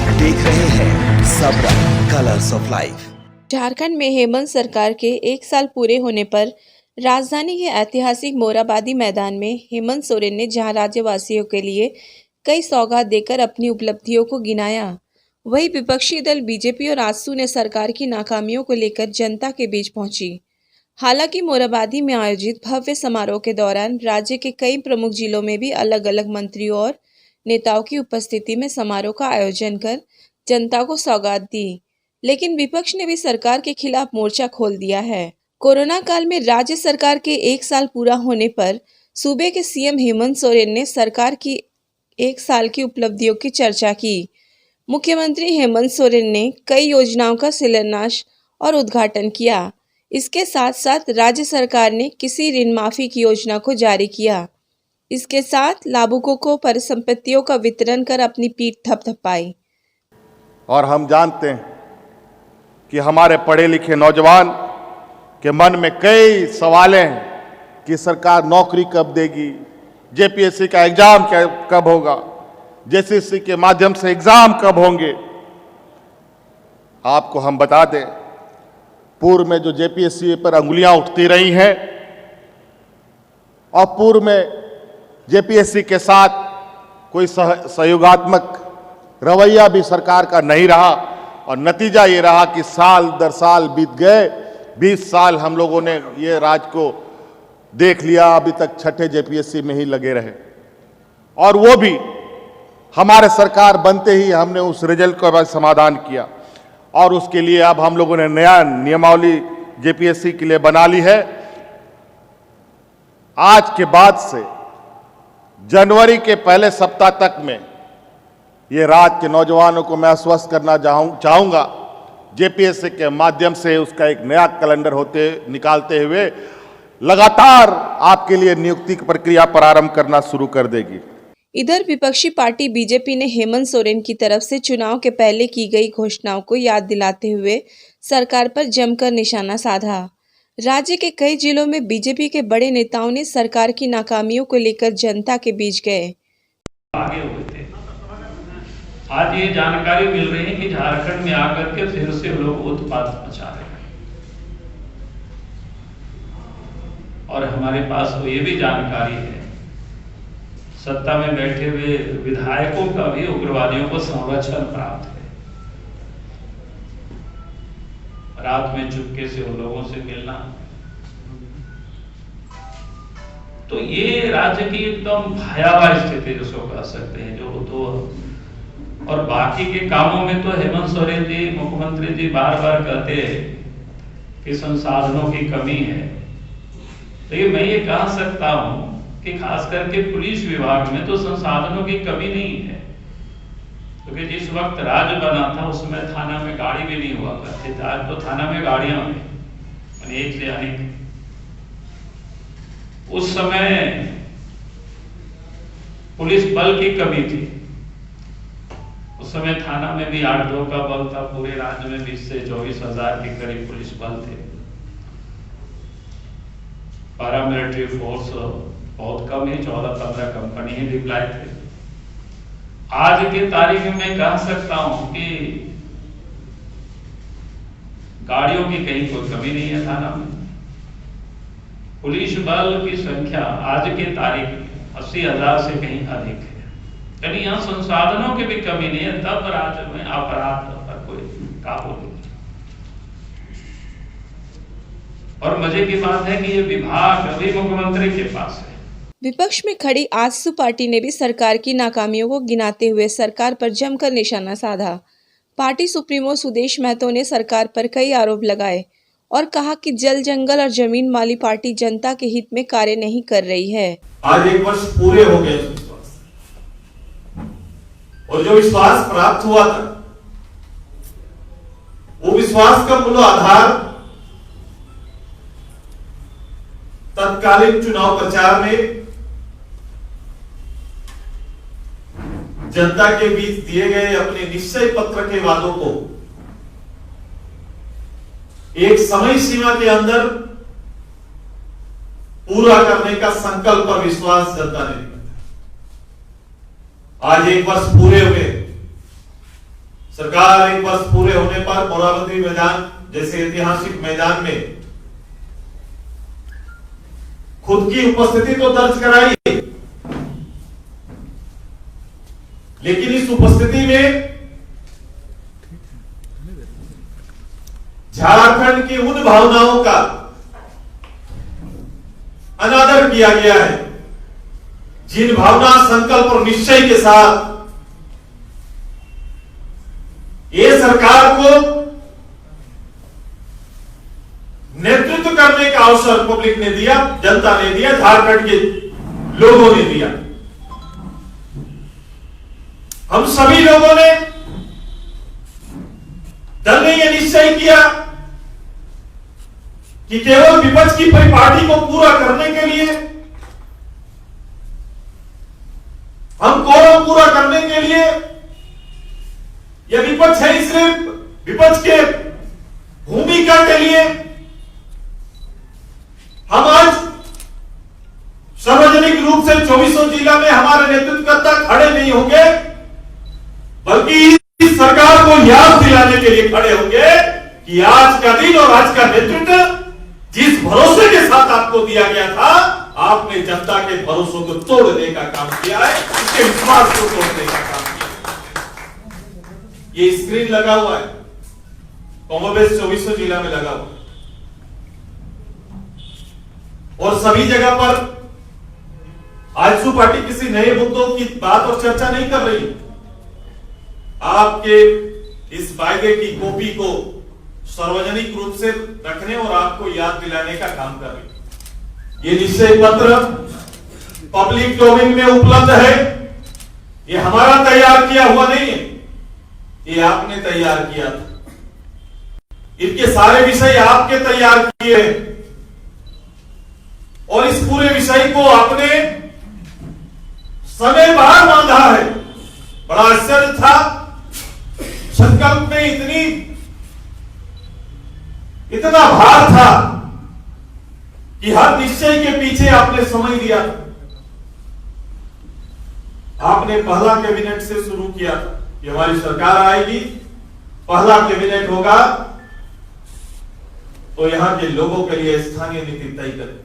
आप देख रहे हैं सबरा कलर्स ऑफ लाइफ। झारखंड में हेमंत सरकार के 1 साल पूरे होने पर राजधानी के ऐतिहासिक मोरहाबादी मैदान में हेमंत सोरेन ने जहां राज्यवासियों के लिए कई सौगात देकर अपनी उपलब्धियों को गिनाया, वहीं विपक्षी दल बीजेपी और आजसू ने सरकार की नाकामियों को लेकर जनता के बीच पहुंची। हालांकि मोरहाबादी में आयोजित भव्य समारोह के दौरान राज्य के कई प्रमुख जिलों में भी अलग अलग मंत्रियों और नेताओं की उपस्थिति में समारोह का आयोजन कर जनता को सौगात दी, लेकिन विपक्ष ने भी सरकार के खिलाफ मोर्चा खोल दिया है। कोरोना काल में राज्य सरकार के 1 साल पूरा होने पर सूबे के सीएम हेमंत सोरेन ने सरकार की 1 साल की उपलब्धियों की चर्चा की। मुख्यमंत्री हेमंत सोरेन ने कई योजनाओं का शिलान्यास और उद्घाटन किया। इसके साथ साथ राज्य सरकार ने किसी ऋण माफी की योजना को जारी किया। इसके साथ लाभुकों को परिसंपत्तियों का वितरण कर अपनी पीठ थपथपाई। और हम जानते हैं कि हमारे पढ़े लिखे नौजवान के मन में कई सवाल हैं कि सरकार नौकरी कब देगी, जेपीएससी का एग्जाम कब होगा, जेसीसी के माध्यम से एग्जाम कब होंगे। आपको हम बता दें, पूर्व में जो जेपीएससी पर अंगुलियां उठती रही हैं और पूर्व में जेपीएससी के साथ कोई सहयोगात्मक रवैया भी सरकार का नहीं रहा और नतीजा ये रहा कि साल दर साल बीत गए। 20 साल हम लोगों ने ये राज को देख लिया, अभी तक छठे जेपीएससी में ही लगे रहे और वो भी हमारे सरकार बनते ही हमने उस रिजल्ट का समाधान किया और उसके लिए अब हम लोगों ने नया नियमावली जेपीएससी के लिए बना ली है। आज के बाद से जनवरी के पहले सप्ताह तक में ये राज्य के नौजवानों को मैं आश्वस्त करना चाहूंगा, जेपीएससी के माध्यम से उसका एक नया कैलेंडर निकालते हुए लगातार आपके लिए नियुक्ति की प्रक्रिया प्रारंभ करना शुरू कर देगी। इधर विपक्षी पार्टी बीजेपी ने हेमंत सोरेन की तरफ से चुनाव के पहले की गई घोषणाओं को याद दिलाते हुए सरकार पर जमकर निशाना साधा। राज्य के कई जिलों में बीजेपी के बड़े नेताओं ने सरकार की नाकामियों को लेकर जनता के बीच गए। आगे हुए थे। आज ये जानकारी मिल रही है कि झारखंड में आकर के फिर से लोग उत्पात मचा रहे हैं और हमारे पास तो ये भी जानकारी है, सत्ता में बैठे हुए विधायकों का भी उग्रवादियों को संरक्षण प्राप्त है। रात में चुपके से उन लोगों से मिलना, तो ये राज्य की एकदम भयावह स्थिति जिसको कह सकते हैं। जो तो और बाकी के कामों में तो हेमंत सोरेन जी मुख्यमंत्री जी बार बार कहते हैं कि संसाधनों की कमी है, लेकिन मैं ये कह सकता हूं कि खास करके पुलिस विभाग में तो संसाधनों की कमी नहीं है, क्योंकि जिस वक्त राज्य बना था उसमें थाना में गाड़ी भी नहीं हुआ करती थी। आज तो थाना में गाड़ियां हैं, एक से अनेक। उस समय पुलिस बल की कमी थी। उस समय थाना में भी 8-2 का बल था। पूरे राज्य में 20 से 24 हजार के करीब पुलिस बल थे। पैरामिलिट्री फोर्स बहुत कम ही, 14-15 कंपनी ही डिप्लॉय थे। आज की तारीख में कह सकता हूं कि गाड़ियों की कहीं कोई कमी नहीं है थाना में। पुलिस बल की संख्या आज की तारीख में 80,000 से कहीं अधिक है। यानी यहाँ संसाधनों की भी कमी नहीं है, तब राज्य में अपराध पर कोई काबू नहीं। और मजे की बात है कि ये विभाग अभी मुख्यमंत्री के पास है। विपक्ष में खड़ी आजसू पार्टी ने भी सरकार की नाकामियों को गिनाते हुए सरकार पर जमकर निशाना साधा। पार्टी सुप्रीमो सुदेश महतो ने सरकार पर कई आरोप लगाए और कहा कि जल जंगल और जमीन माली पार्टी जनता के हित में कार्य नहीं कर रही है। आज 1 वर्ष पूरे हो गए और जो विश्वास प्राप्त हुआ था, वो विश्वास का मूल आधार तत्कालीन चुनाव प्रचार में जनता के बीच दिए गए अपने निश्चय पत्र के वादों को एक समय सीमा के अंदर पूरा करने का संकल्प और विश्वास जनता ने दिया। आज 1 वर्ष पूरे हुए सरकार 1 वर्ष पूरे होने पर मोराबादी मैदान जैसे ऐतिहासिक मैदान में खुद की उपस्थिति तो दर्ज कराई, लेकिन इस उपस्थिति में झारखंड की उन भावनाओं का अनादर किया गया है जिन भावना, संकल्प और निश्चय के साथ ये सरकार को नेतृत्व करने का अवसर पब्लिक ने दिया, जनता ने दिया, झारखंड के लोगों ने दिया। हम सभी लोगों ने, दल ने यह निश्चय किया कि केवल विपक्ष की परिपाटी को पूरा करने के लिए, हम कोरम पूरा करने के लिए, यह विपक्ष है इसलिए विपक्ष के भूमिका के लिए हम आज सार्वजनिक रूप से 24 जिला में हमारे नेतृत्वकर्ता खड़े नहीं होंगे, बल्कि इस सरकार को याद दिलाने के लिए खड़े होंगे कि आज का दिन और आज का नेतृत्व जिस भरोसे के साथ आपको दिया गया था, आपने जनता के भरोसों को तोड़ने का काम किया है, उसके विश्वास को तोड़ने का काम किया है। ये स्क्रीन लगा हुआ है, कॉमोवेश 24 जिला में लगा हुआ है और सभी जगह पर आजसू पार्टी किसी नए मुद्दों की बात और चर्चा नहीं कर रही। आपके इस वायदे की कॉपी को सार्वजनिक रूप से रखने और आपको याद दिलाने का काम कर रही। ये निश्चय पत्र पब्लिक डोमेन में उपलब्ध है, ये हमारा तैयार किया हुआ नहीं है, ये आपने तैयार किया था। इनके सारे विषय आपके तैयार किए हैं और इस पूरे विषय को आपने समय बाहर बांधा है। बड़ा आश्चर्य था, संकल्प में इतना भार था कि हर निश्चय के पीछे आपने समय दिया। आपने पहला कैबिनेट से शुरू किया कि हमारी सरकार आएगी, पहला कैबिनेट होगा तो यहां के लोगों के लिए स्थानीय नीति तय करें।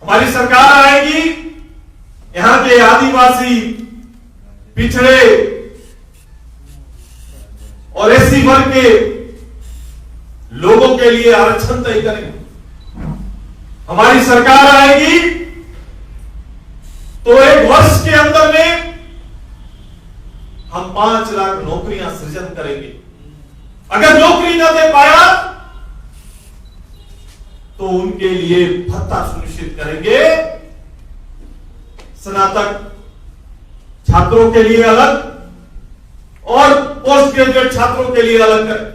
हमारी सरकार आएगी, यहां के आदिवासी, पिछड़े और एससी वर्ग के लोगों के लिए आरक्षण तय करेंगे। हमारी सरकार आएगी तो 1 वर्ष के अंदर में हम 5 लाख नौकरियां सृजन करेंगे। अगर नौकरी न दे पाया तो उनके लिए भत्ता सुनिश्चित करेंगे। स्नातक छात्रों के लिए अलग और पोस्ट ग्रेजुएट छात्रों के लिए अलग करें।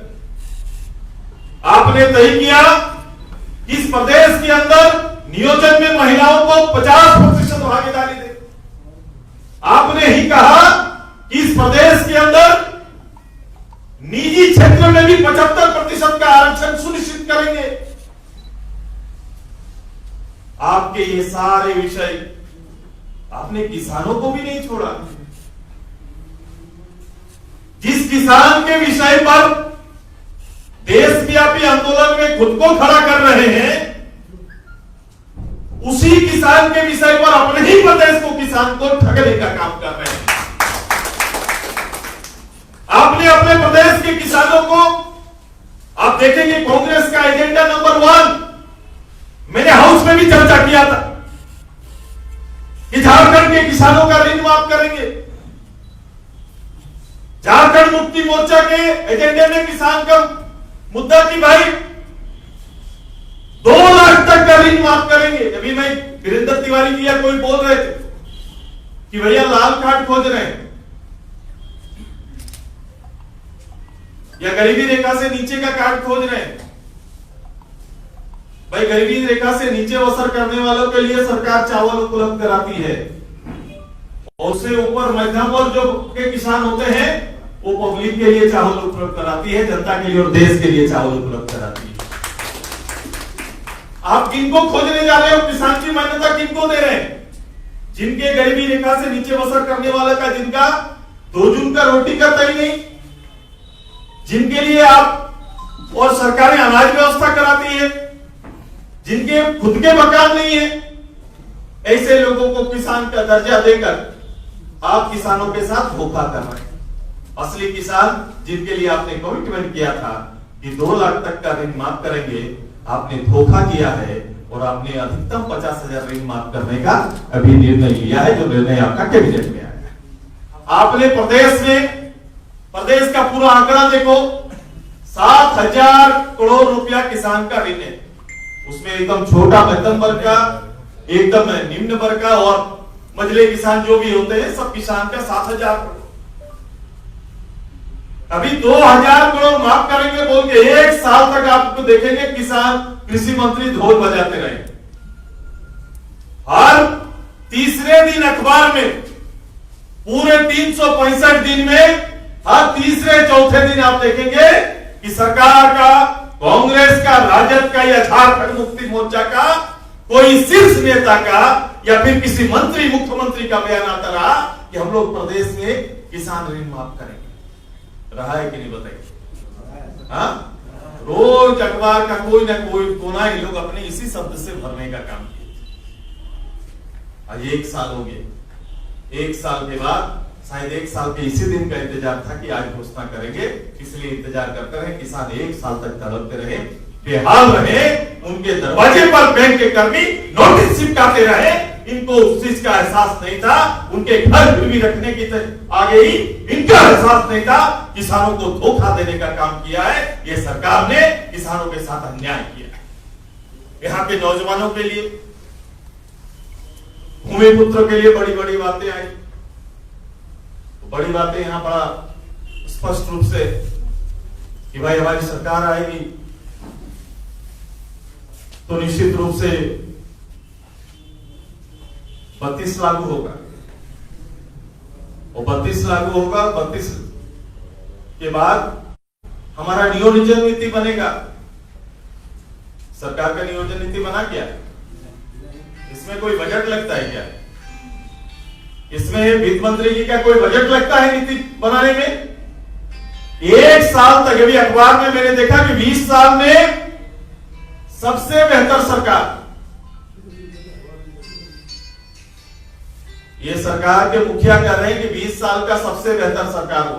आपने तय किया कि इस प्रदेश के अंदर नियोजन में महिलाओं को 50% भागीदारी दे। आपने ही कहा कि इस प्रदेश के अंदर निजी क्षेत्र में भी 75% का आरक्षण सुनिश्चित करेंगे। आपके ये सारे विषय आपने किसानों को भी नहीं छोड़ा। जिस किसान के विषय पर देशव्यापी आंदोलन में खुद को खड़ा कर रहे हैं, उसी किसान के विषय पर अपने ही प्रदेश को किसान को ठगने का काम कर रहे हैं। आपने अपने प्रदेश के किसानों को, आप देखेंगे कांग्रेस का एजेंडा नंबर 1, मैंने हाउस में भी चर्चा किया था कि झारखंड के किसानों का ऋण माफ करेंगे। झारखंड मुक्ति मोर्चा के एजेंडे में किसान का मुद्दा कि भाई 2 लाख तक का ऋण माफ करेंगे। अभी मैं वीरेंद्र तिवारी जी या कोई बोल रहे थे कि भैया लाल कार्ड खोज रहे हैं या गरीबी रेखा से नीचे का कार्ड खोज रहे हैं। भाई गरीबी रेखा से नीचे बसर करने वालों के लिए सरकार चावल उपलब्ध कराती है और उससे ऊपर मध्यम और जो के किसान होते हैं वो पब्लिक के लिए चावल उपलब्ध कराती है, जनता के लिए और देश के लिए चावल उपलब्ध कराती है। आप किनको खोजने जा रहे हो? किसान की मान्यता किनको दे रहे हैं? जिनके गरीबी रेखा से नीचे बसर करने वाला का जिनका 2 जून का रोटी का तय नहीं, जिनके लिए आप और सरकारें अनाज व्यवस्था कराती है, जिनके खुद के मकान नहीं है, ऐसे लोगों को किसान का दर्जा देकर आप किसानों के साथ धोखा कर रहे हैं। असली किसान जिनके लिए आपने कमिटमेंट किया था कि 2 लाख तक का ऋण माफ करेंगे, आपने धोखा किया है और आपने अधिकतम 50,000 ऋण माफ करने का अभी निर्णय लिया है, जो निर्णय आपका कैबिनेट में आया है। आपने प्रदेश का पूरा आंकड़ा देखो, 7,000 करोड़ रुपया किसान का ऋण है। उसमें एकदम छोटा मध्यम वर्ग का, एकदम निम्न वर्ग का और मझले किसान जो भी होते हैं, सब किसान का 7,000 करोड़। अभी 2,000 करोड़ माफ करेंगे बोल के 1 साल तक आपको देखेंगे किसान कृषि मंत्री ढोल बजाते रहे। हर तीसरे दिन अखबार में, पूरे 365 दिन में हर तीसरे चौथे दिन आप देखेंगे कि सरकार का, कांग्रेस का, राजद का या झारखंड मुक्ति मोर्चा का कोई शीर्ष नेता का या फिर किसी मंत्री, मुख्यमंत्री का बयान आता रहा कि हम लोग प्रदेश में किसान ऋण माफ करेंगे। रहा है कि नहीं बताइए? हाँ, रोज अखबार का कोई ना कोई कोना ही लोग अपने इसी शब्द से भरने का काम किए। आज 1 साल हो गए। 1 साल के बाद शायद 1 साल के इसी दिन का इंतजार था कि आज घोषणा करेंगे, इसलिए इंतजार करते रहे। किसान 1 साल तक तड़पते रहे, बेहाल रहे, उनके दरवाजे पर बैंक के कर्मी नोटिस चिपकाते रहे। इनको उस चीज का एहसास नहीं था, उनके घर गिरवी रखने की आगे ही इनका एहसास नहीं था। किसानों को धोखा देने का काम किया है ये सरकार ने, किसानों के साथ अन्याय किया है। यहाँ के नौजवानों के लिए, भूमिपुत्रों के लिए बड़ी बड़ी बातें आई। तो बड़ी बातें यहां बड़ा स्पष्ट रूप से कि भाई हमारी सरकार आएगी तो निश्चित रूप से 32 लागू होगा, और 32 लागू होगा। 32 के बाद हमारा नियोजन नीति बनेगा। सरकार का नियोजन नीति बना क्या? इसमें कोई बजट लगता है क्या? इसमें वित्त मंत्री जी का कोई बजट लगता है नीति बनाने में? 1 साल तक, अभी अखबार में मैंने देखा कि 20 साल में सबसे बेहतर सरकार, ये सरकार के मुखिया कह रहे हैं कि 20 साल का सबसे बेहतर सरकार हो।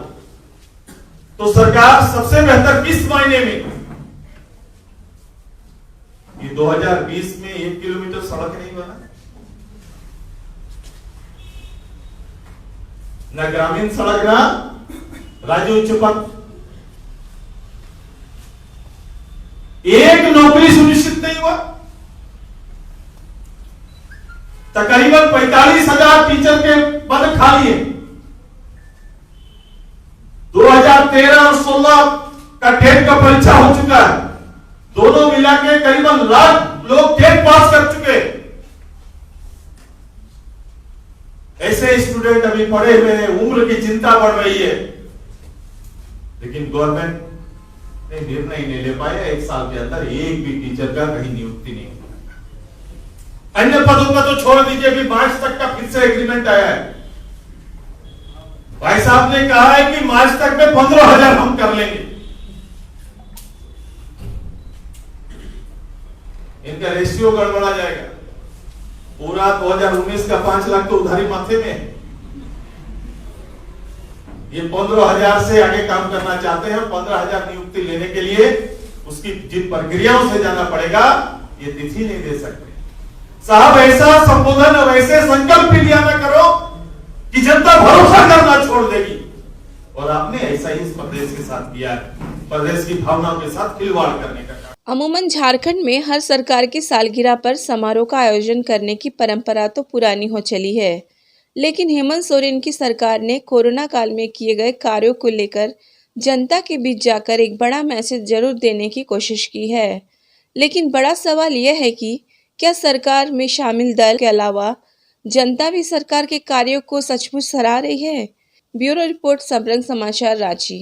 तो सरकार सबसे बेहतर किस मायने में? ये 2020 में 1 किलोमीटर सड़क नहीं बना, न ग्रामीण सड़क, ना राज्य उच्च पथ, एक नौकरी सुनिश्चित नहीं हुआ। तकरीबन 45,000 टीचर के पद खाली है। 2013 और 16 का टेट का परीक्षा हो चुका है, दोनों मिला के करीबन लाख लोग टेट पास कर चुके। ऐसे स्टूडेंट अभी पढ़े हुए हैं, उम्र की चिंता बढ़ रही है, लेकिन गवर्नमेंट ने निर्णय नहीं ले पाया। 1 साल के अंदर एक भी टीचर का कहीं नियुक्ति नहीं हुआ। अन्य पदों का तो छोड़ दीजिए, अभी मार्च तक का फिर से एग्रीमेंट आया है। भाई साहब ने कहा है कि मार्च तक में 15,000 हम कर लेंगे। इनका रेशियो गड़बड़ा जाएगा। पूरा 2019 का 5 लाख तो उधारी माथे में है। ये 15,000 से आगे काम करना चाहते हैं। 15,000 नियुक्ति लेने के लिए उसकी जिन प्रक्रियाओं से जाना पड़ेगा, ये तिथि नहीं दे सकते साहब। ऐसा संबोधन और ऐसे संकल्प भी लिया ना करो कि जनता भरोसा करना छोड़ देगी। और आपने ऐसा ही इस प्रदेश के साथ किया है, प्रदेश की भावनाओं के साथ खिलवाड़ करने का। अमूमन झारखंड में हर सरकार की सालगिरह पर समारोह का आयोजन करने की परंपरा तो पुरानी हो चली है, लेकिन हेमंत सोरेन की सरकार ने कोरोना काल में किए गए कार्यों को लेकर जनता के बीच जाकर एक बड़ा मैसेज जरूर देने की कोशिश की है। लेकिन बड़ा सवाल यह है कि क्या सरकार में शामिल दल के अलावा जनता भी सरकार के कार्यों को सचमुच सराह रही है? ब्यूरो रिपोर्ट, सबरंग समाचार, रांची।